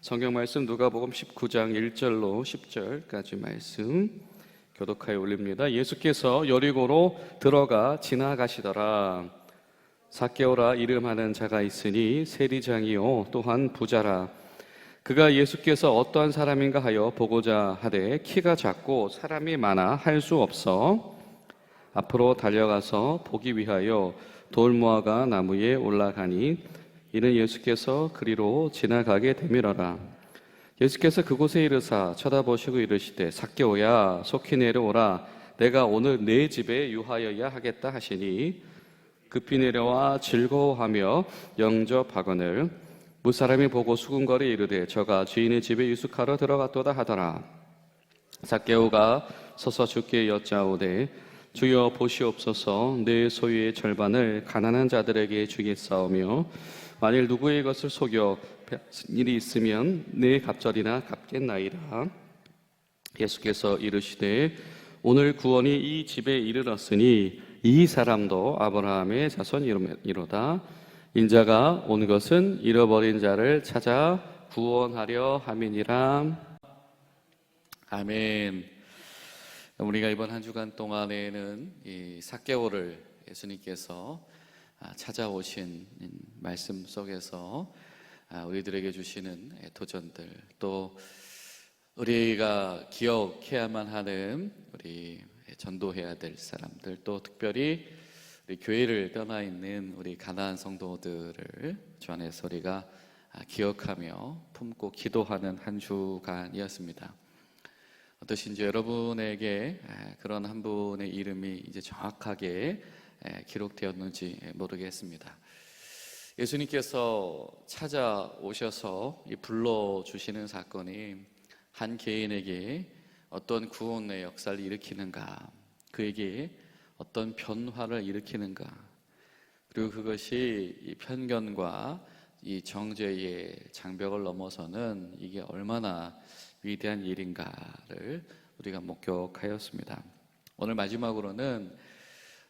성경 말씀 누가복음 19장 1절로 10절까지 말씀 교독하여 올립니다. 예수께서 여리고로 들어가 지나가시더라. 삭개오라 이름하는 자가 있으니 세리장이요 또한 부자라. 그가 예수께서 어떠한 사람인가 하여 보고자 하되 키가 작고 사람이 많아 할 수 없어 앞으로 달려가서 보기 위하여 돌무화과 나무에 올라가니 이는 예수께서 그리로 지나가게 되밀어라. 예수께서 그곳에 이르사 쳐다보시고 이르시되 삭개오야 속히 내려오라. 내가 오늘 네 집에 유하여야 하겠다 하시니 급히 내려와 즐거워하며 영접하거늘 무사람이 보고 수군거리 이르되 저가 주인의 집에 유숙하러 들어갔도다 하더라. 삭개오가 서서 주께 여짜오되 주여 보시옵소서, 내 소유의 절반을 가난한 자들에게 주겠사오며 만일 누구의 것을 속여 일이 있으면 내 갑절이나 갚겠나이다. 예수께서 이르시되 오늘 구원이 이 집에 이르렀으니 이 사람도 아브라함의 자손이로다. 인자가 온 것은 잃어버린 자를 찾아 구원하려 함이니라. 아멘. 우리가 이번 한 주간 동안에는 이 삭개오를 예수님께서 찾아오신 말씀 속에서 우리들에게 주시는 도전들, 또 우리가 기억해야만 하는 우리 전도해야 될 사람들, 또 특별히 우리 교회를 떠나 있는 우리 가나안 성도들을 주 안에서 우리가 기억하며 품고 기도하는 한 주간이었습니다. 어떠신지 여러분에게 그런 한 분의 이름이 이제 정확하게 기록되었는지 모르겠습니다. 예수님께서 찾아오셔서 불러주시는 사건이 한 개인에게 어떤 구원의 역사를 일으키는가, 그에게 어떤 변화를 일으키는가, 그리고 그것이 이 편견과 이 정죄의 장벽을 넘어서는 이게 얼마나 위대한 일인가를 우리가 목격하였습니다. 오늘 마지막으로는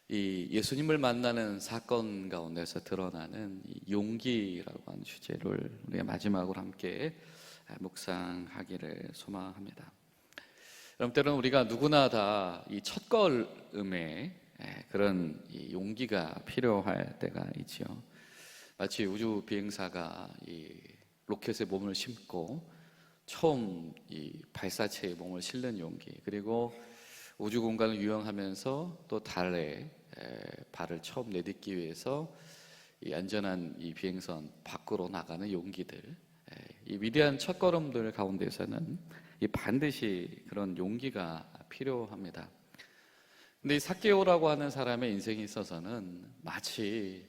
이 예수님을 만나는 사건 가운데서 드러나는 이 용기라고 하는 주제를 우리가 마지막으로 함께 묵상하기를 소망합니다. 여러분, 때로는 우리가 누구나 다 이 첫걸음에 그런 이 용기가 필요할 때가 있죠. 마치 우주 비행사가 이 로켓에 몸을 심고 처음 이 발사체에 몸을 실는 용기, 그리고 우주 공간을 유영하면서 또 달에 발을 처음 내딛기 위해서 이 안전한 이 비행선 밖으로 나가는 용기들, 이 위대한 첫걸음들 가운데서는 이 반드시 그런 용기가 필요합니다. 근데 이 삭개오라고 하는 사람의 인생에 있어서는 마치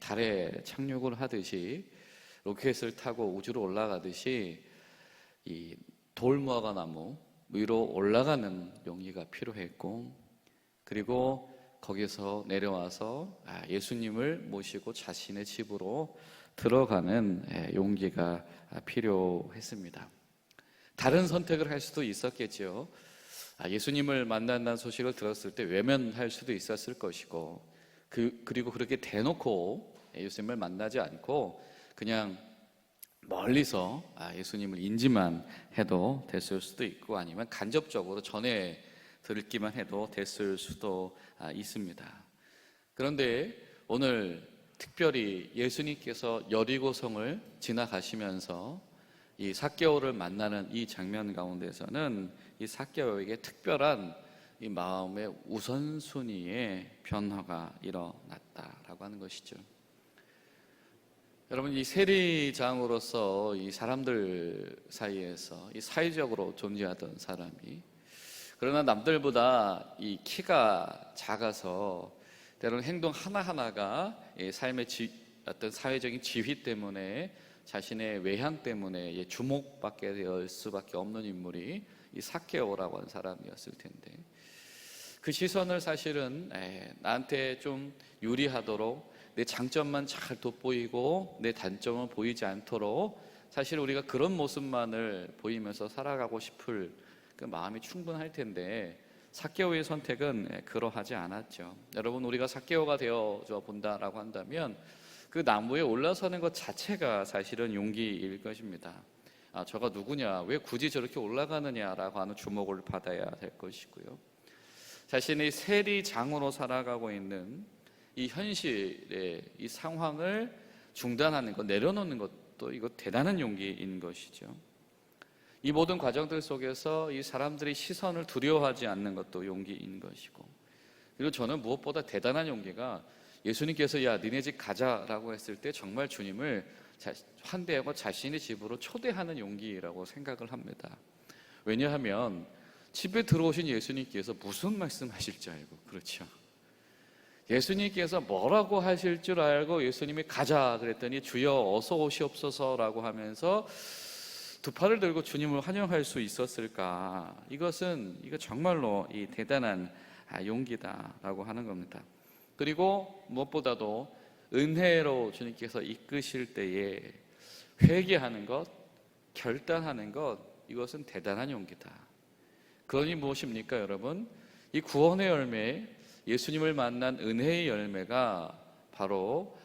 달에 착륙을 하듯이 로켓을 타고 우주로 올라가듯이 이 돌무화과 나무 위로 올라가는 용기가 필요했고, 그리고 거기서 내려와서 예수님을 모시고 자신의 집으로 들어가는 용기가 필요했습니다. 다른 선택을 할 수도 있었겠죠. 예수님을 만난다는 소식을 들었을 때 외면할 수도 있었을 것이고, 그리고 그렇게 대놓고 예수님을 만나지 않고 그냥 멀리서 예수님을 인지만 해도 됐을 수도 있고, 아니면 간접적으로 전해 듣기만 해도 됐을 수도 있습니다. 그런데 오늘 특별히 예수님께서 여리고성을 지나가시면서 이 삭개오를 만나는 이 장면 가운데서는 이 삭개오에게 특별한 이 마음의 우선순위의 변화가 일어났다라고 하는 것이죠. 여러분, 이 세리장으로서 이 사람들 사이에서 이 사회적으로 존재하던 사람이, 그러나 남들보다 이 키가 작아서 때로는 행동 하나하나가 이 삶의 어떤 사회적인 지위 때문에, 자신의 외향 때문에 주목받게 될 수밖에 없는 인물이 이 삭개오라고 하는 사람이었을 텐데, 그 시선을 사실은 나한테 좀 유리하도록 내 장점만 잘 돋보이고 내 단점은 보이지 않도록 사실 우리가 그런 모습만을 보이면서 살아가고 싶을 그 마음이 충분할 텐데, 삭개오의 선택은 그러하지 않았죠. 여러분, 우리가 삭개오가 되어져 본다라고 한다면 그 나무에 올라서는 것 자체가 사실은 용기일 것입니다. 저가 누구냐, 왜 굳이 저렇게 올라가느냐라고 하는 주목을 받아야 될 것이고요. 자신이 세리장으로 살아가고 있는 이 현실의 이 상황을 중단하는 것, 내려놓는 것도 이거 대단한 용기인 것이죠. 이 모든 과정들 속에서 이 사람들이 시선을 두려워하지 않는 것도 용기인 것이고, 그리고 저는 무엇보다 대단한 용기가 예수님께서 야 니네 집 가자라고 했을 때 정말 주님을 환대하고 자신의 집으로 초대하는 용기라고 생각을 합니다. 왜냐하면 집에 들어오신 예수님께서 무슨 말씀하실 줄 알고, 그렇죠? 예수님께서 뭐라고 하실 줄 알고 예수님이 가자 그랬더니 주여 어서 오시옵소서라고 하면서 두 팔을 들고 주님을 환영할 수 있었을까? 이거 정말로 이 대단한 용기다라고 하는 겁니다. 그리고 무엇보다도 은혜로 주님께서 이끄실 때에 회개하는 것, 결단하는 것, 이것은 대단한 용기다. 그러니 무엇입니까, 여러분? 이 구원의 열매, 예수님을 만난 은혜의 열매가 바로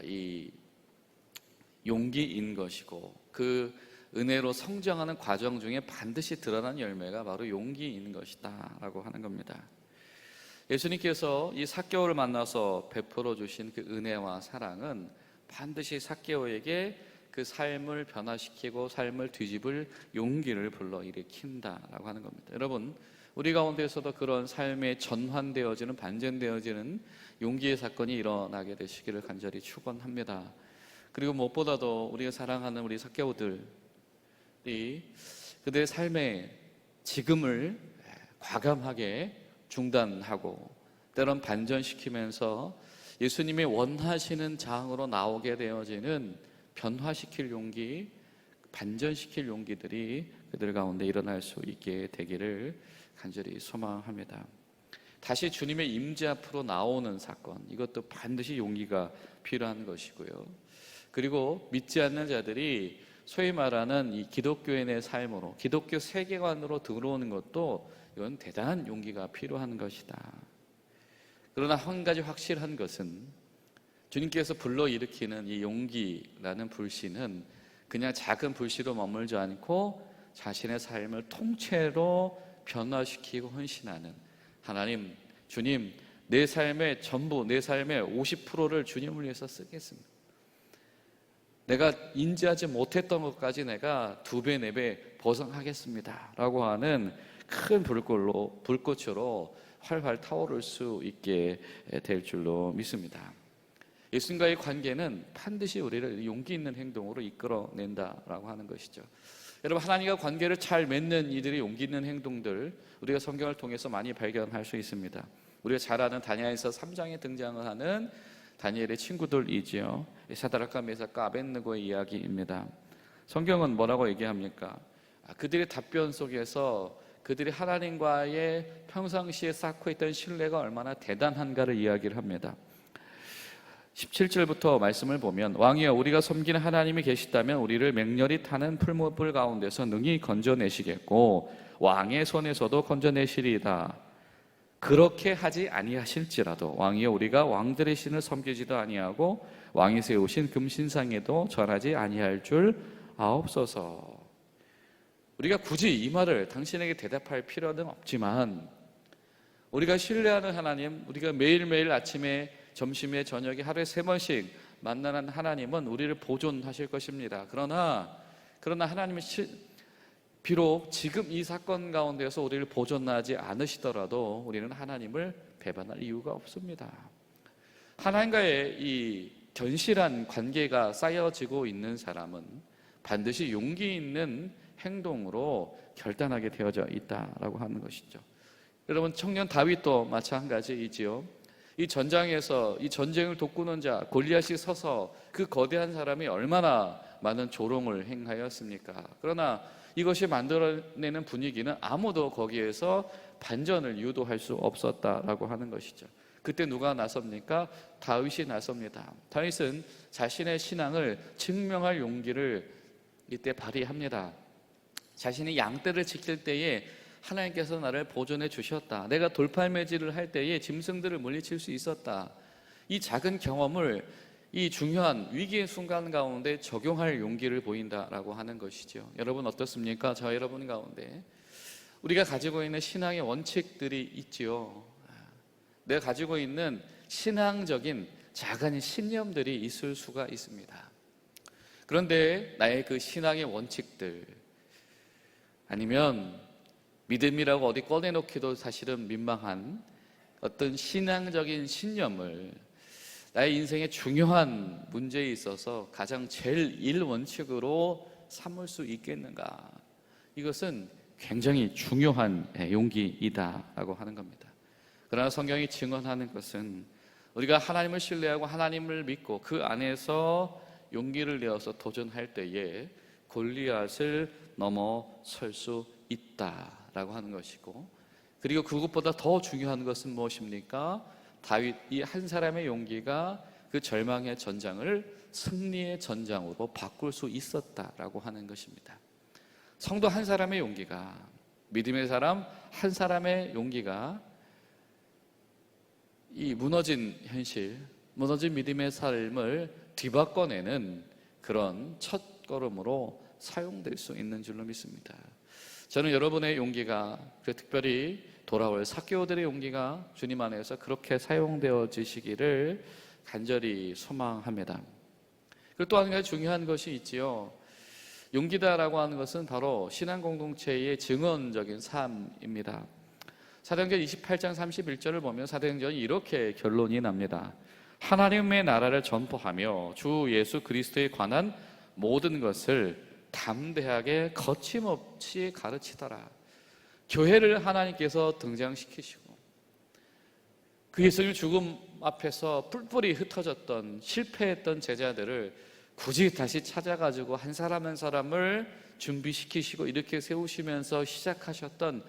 이 용기인 것이고, 그 은혜로 성장하는 과정 중에 반드시 드러난 열매가 바로 용기인 것이다 라고 하는 겁니다. 예수님께서 이 삭개오를 만나서 베풀어 주신 그 은혜와 사랑은 반드시 삭개오에게 그 삶을 변화시키고 삶을 뒤집을 용기를 불러일으킨다라고 하는 겁니다. 여러분, 우리 가운데서도 그런 삶에 전환되어지는, 반전되어지는 용기의 사건이 일어나게 되시기를 간절히 축원합니다. 그리고 무엇보다도 우리가 사랑하는 우리 삭개오들이 그들의 삶의 지금을 과감하게 중단하고 때론 반전시키면서 예수님이 원하시는 장으로 나오게 되어지는 변화시킬 용기, 반전시킬 용기들이 그들 가운데 일어날 수 있게 되기를 간절히 소망합니다. 다시 주님의 임재 앞으로 나오는 사건, 이것도 반드시 용기가 필요한 것이고요. 그리고 믿지 않는 자들이 소위 말하는 이 기독교인의 삶으로, 기독교 세계관으로 들어오는 것도 이건 대단한 용기가 필요한 것이다. 그러나 한 가지 확실한 것은 주님께서 불러일으키는 이 용기라는 불씨는 그냥 작은 불씨로 머물지 않고 자신의 삶을 통째로 변화시키고 헌신하는 하나님, 주님, 내 삶의 전부, 내 삶의 50%를 주님을 위해서 쓰겠습니다. 내가 인지하지 못했던 것까지 내가 2배, 4배 보상하겠습니다 라고 하는 큰 불꽃으로 활활 타오를 수 있게 될 줄로 믿습니다. 예수님과의 관계는 반드시 우리를 용기 있는 행동으로 이끌어낸다라고 하는 것이죠. 여러분, 하나님과 관계를 잘 맺는 이들의 용기 있는 행동들, 우리가 성경을 통해서 많이 발견할 수 있습니다. 우리가 잘 아는 다니엘서 3장에 등장을 하는 다니엘의 친구들이지요. 사드락과 메삭과 아벳느고의 이야기입니다. 성경은 뭐라고 얘기합니까? 그들의 답변 속에서 그들이 하나님과의 평상시에 쌓고 있던 신뢰가 얼마나 대단한가를 이야기를 합니다. 17절부터 말씀을 보면, 왕이여, 우리가 섬기는 하나님이 계시다면 우리를 맹렬히 타는 풀무불 가운데서 능히 건져내시겠고 왕의 손에서도 건져내시리이다. 그렇게 하지 아니하실지라도 왕이여, 우리가 왕들의 신을 섬기지도 아니하고 왕이 세우신 금신상에도 절하지 아니할 줄 아옵소서. 우리가 굳이 이 말을 당신에게 대답할 필요는 없지만, 우리가 신뢰하는 하나님, 우리가 매일매일 아침에, 점심에, 저녁에 하루에 3번씩 만나는 하나님은 우리를 보존하실 것입니다. 그러나 하나님은 비록 지금 이 사건 가운데서 우리를 보존하지 않으시더라도 우리는 하나님을 배반할 이유가 없습니다. 하나님과의 이 견실한 관계가 쌓여지고 있는 사람은 반드시 용기 있는 행동으로 결단하게 되어져 있다라고 하는 것이죠. 여러분, 청년 다윗도 마찬가지이지요. 이 전장에서 이 전쟁을 돕고는 자 골리앗이 서서 그 거대한 사람이 얼마나 많은 조롱을 행하였습니까? 그러나 이것이 만들어내는 분위기는 아무도 거기에서 반전을 유도할 수 없었다라고 하는 것이죠. 그때 누가 나섭니까? 다윗이 나섭니다. 다윗은 자신의 신앙을 증명할 용기를 이때 발휘합니다. 자신이 양떼를 지킬 때에 하나님께서 나를 보존해 주셨다. 내가 돌팔매질을 할 때에 짐승들을 물리칠 수 있었다. 이 작은 경험을 이 중요한 위기의 순간 가운데 적용할 용기를 보인다라고 하는 것이죠. 여러분 어떻습니까? 저 여러분 가운데 우리가 가지고 있는 신앙의 원칙들이 있지요. 내가 가지고 있는 신앙적인 작은 신념들이 있을 수가 있습니다. 그런데 나의 그 신앙의 원칙들, 아니면 믿음이라고 어디 꺼내놓기도 사실은 민망한 어떤 신앙적인 신념을 나의 인생의 중요한 문제에 있어서 가장 제일 1원칙으로 삼을 수 있겠는가? 이것은 굉장히 중요한 용기이다라고 하는 겁니다. 그러나 성경이 증언하는 것은 우리가 하나님을 신뢰하고 하나님을 믿고 그 안에서 용기를 내어서 도전할 때에 골리앗을 넘어설 수 있다라고 하는 것이고, 그리고 그것보다 더 중요한 것은 무엇입니까? 다윗 이 한 사람의 용기가 그 절망의 전장을 승리의 전장으로 바꿀 수 있었다라고 하는 것입니다. 성도 한 사람의 용기가, 믿음의 사람 한 사람의 용기가 이 무너진 현실, 무너진 믿음의 삶을 뒤바꿔내는 그런 첫 걸음으로 사용될 수 있는 줄로 믿습니다. 저는 여러분의 용기가, 특별히 돌아올 삭개오들의 용기가 주님 안에서 그렇게 사용되어지시기를 간절히 소망합니다. 그리고 또 한 가지 중요한 것이 있지요. 용기다라고 하는 것은 바로 신앙 공동체의 증언적인 삶입니다. 사도행전 28장 31절을 보면 사도행전이 이렇게 결론이 납니다. 하나님의 나라를 전포하며 주 예수 그리스도에 관한 모든 것을 담대하게 거침없이 가르치더라. 교회를 하나님께서 등장시키시고 그 예수님 죽음 앞에서 뿔뿔이 흩어졌던 실패했던 제자들을 굳이 다시 찾아가지고 한 사람 한 사람을 준비시키시고 이렇게 세우시면서 시작하셨던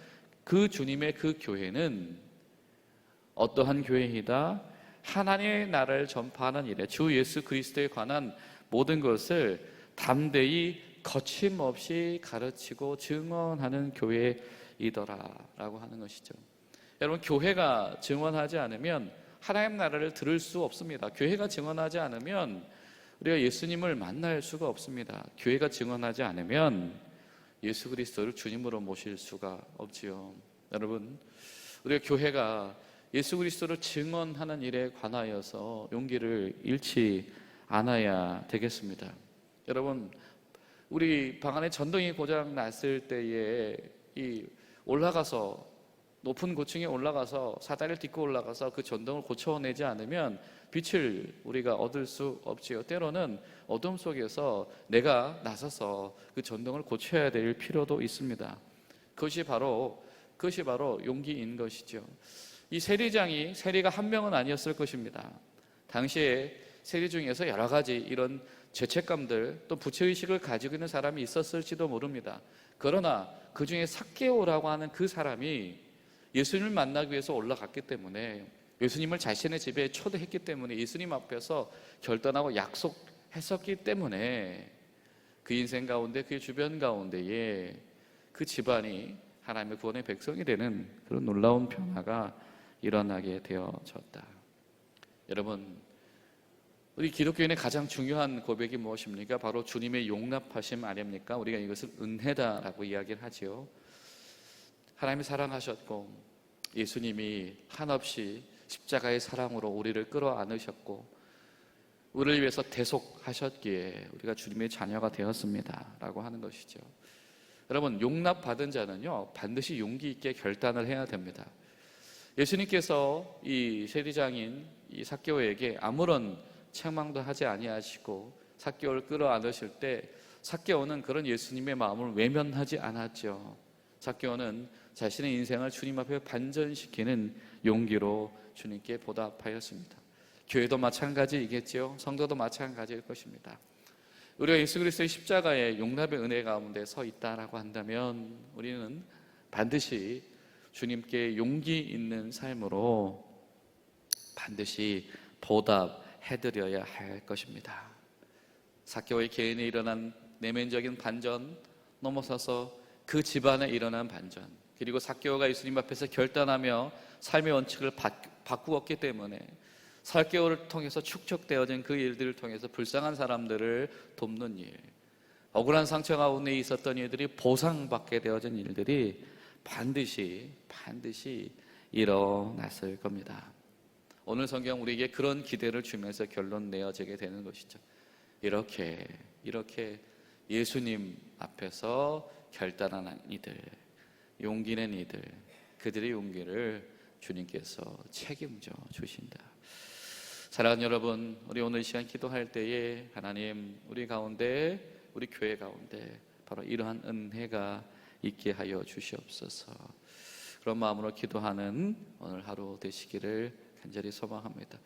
그 주님의 그 교회는 어떠한 교회이다? 하나님의 나라를 전파하는 일에 주 예수 그리스도에 관한 모든 것을 담대히 거침없이 가르치고 증언하는 교회이더라라고 하는 것이죠. 여러분, 교회가 증언하지 않으면 하나님 나라를 들을 수 없습니다. 교회가 증언하지 않으면 우리가 예수님을 만날 수가 없습니다. 교회가 증언하지 않으면 예수 그리스도를 주님으로 모실 수가 없지요. 여러분, 우리가 교회가 예수 그리스도를 증언하는 일에 관하여서 용기를 잃지 않아야 되겠습니다. 여러분, 우리 방 안에 전등이 고장 났을 때에 올라가서 높은 고층에 올라가서 사다리를 딛고 올라가서 그 전등을 고쳐내지 않으면 빛을 우리가 얻을 수 없지요. 때로는 어둠 속에서 내가 나서서 그 전등을 고쳐야 될 필요도 있습니다. 그것이 바로 용기인 것이죠. 이 세리가 한 명은 아니었을 것입니다. 당시에 세리 중에서 여러 가지 이런 죄책감들 또 부채의식을 가지고 있는 사람이 있었을지도 모릅니다. 그러나 그 중에 삭개오라고 하는 그 사람이 예수님을 만나기 위해서 올라갔기 때문에, 예수님을 자신의 집에 초대했기 때문에, 예수님 앞에서 결단하고 약속했었기 때문에 그 인생 가운데, 그 주변 가운데에 그 집안이 하나님의 구원의 백성이 되는 그런 놀라운 변화가 일어나게 되어졌다. 여러분, 우리 기독교인의 가장 중요한 고백이 무엇입니까? 바로 주님의 용납하심 아닙니까? 우리가 이것을 은혜다라고 이야기를 하지요. 하나님이 사랑하셨고 예수님이 한없이 십자가의 사랑으로 우리를 끌어안으셨고 우리를 위해서 대속하셨기에 우리가 주님의 자녀가 되었습니다 라고 하는 것이죠. 여러분, 용납받은 자는요 반드시 용기 있게 결단을 해야 됩니다. 예수님께서 이 세리장인 이 삭개오에게 아무런 책망도 하지 아니하시고 삭개오를 끌어안으실 때 삭개오는 그런 예수님의 마음을 외면하지 않았죠. 삭개오는 자신의 인생을 주님 앞에 반전시키는 용기로 주님께 보답하였습니다. 교회도 마찬가지이겠지요. 성도도 마찬가지일 것입니다. 우리가 예수 그리스도의 십자가의 용납의 은혜 가운데 서 있다라고 한다면 우리는 반드시 주님께 용기 있는 삶으로 반드시 보답해드려야 할 것입니다. 삭개오의 개인에 일어난 내면적인 반전 넘어서서 그 집안에 일어난 반전, 그리고 삭개오가 예수님 앞에서 결단하며 삶의 원칙을 바꾸었기 때문에 살개오를 통해서 축적되어진 그 일들을 통해서 불쌍한 사람들을 돕는 일, 억울한 상처 가운데 있었던 일들이 보상받게 되어진 일들이 반드시 일어났을 겁니다. 오늘 성경 우리에게 그런 기대를 주면서 결론 내어지게 되는 것이죠. 이렇게 예수님 앞에서 결단한 이들, 용기 낸 이들, 그들의 용기를 주님께서 책임져 주신다. 사랑하는 여러분, 우리 오늘 이 시간 기도할 때에 하나님 우리 가운데, 우리 교회 가운데 바로 이러한 은혜가 있게 하여 주시옵소서. 그런 마음으로 기도하는 오늘 하루 되시기를 간절히 소망합니다.